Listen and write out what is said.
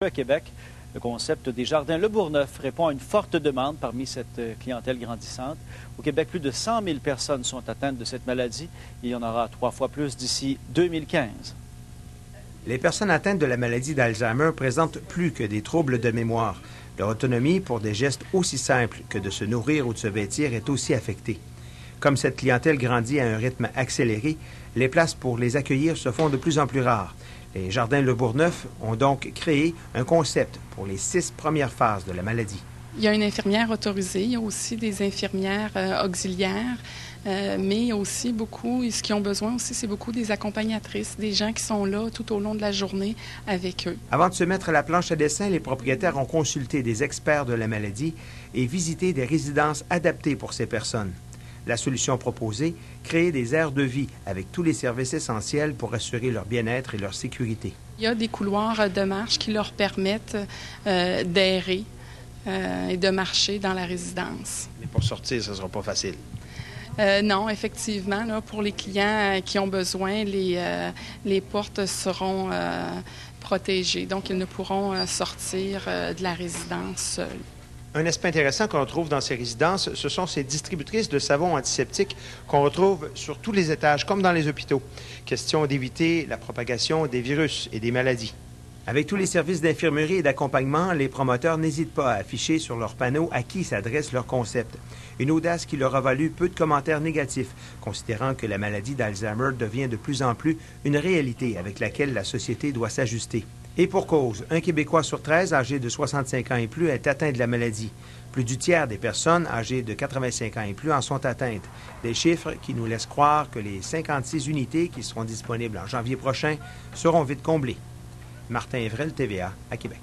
À Québec, le concept des jardins Le Bourgneuf répond à une forte demande parmi cette clientèle grandissante. Au Québec, plus de 100 000 personnes sont atteintes de cette maladie. Il y en aura 3 fois plus d'ici 2015. Les personnes atteintes de la maladie d'Alzheimer présentent plus que des troubles de mémoire. Leur autonomie pour des gestes aussi simples que de se nourrir ou de se vêtir est aussi affectée. Comme cette clientèle grandit à un rythme accéléré, les places pour les accueillir se font de plus en plus rares. Les Jardins Le Bourgneuf ont donc créé un concept pour les 6 premières phases de la maladie. Il y a une infirmière autorisée, il y a aussi des infirmières auxiliaires, mais aussi beaucoup, ce qu'ils ont besoin aussi, c'est beaucoup des accompagnatrices, des gens qui sont là tout au long de la journée avec eux. Avant de se mettre à la planche à dessin, les propriétaires ont consulté des experts de la maladie et visité des résidences adaptées pour ces personnes. La solution proposée, créer des aires de vie avec tous les services essentiels pour assurer leur bien-être et leur sécurité. Il y a des couloirs de marche qui leur permettent d'aérer et de marcher dans la résidence. Mais pour sortir, ce ne sera pas facile. Non, effectivement, là, pour les clients qui ont besoin, les portes seront protégées, donc ils ne pourront sortir de la résidence seuls. Un aspect intéressant qu'on retrouve dans ces résidences, ce sont ces distributrices de savon antiseptique qu'on retrouve sur tous les étages, comme dans les hôpitaux. Question d'éviter la propagation des virus et des maladies. Avec tous les services d'infirmerie et d'accompagnement, les promoteurs n'hésitent pas à afficher sur leurs panneaux à qui s'adresse leur concept. Une audace qui leur a valu peu de commentaires négatifs, considérant que la maladie d'Alzheimer devient de plus en plus une réalité avec laquelle la société doit s'ajuster. Et pour cause, un Québécois sur 13 âgé de 65 ans et plus est atteint de la maladie. Plus du tiers des personnes âgées de 85 ans et plus en sont atteintes. Des chiffres qui nous laissent croire que les 56 unités qui seront disponibles en janvier prochain seront vite comblées. Martin Evrel, TVA, à Québec.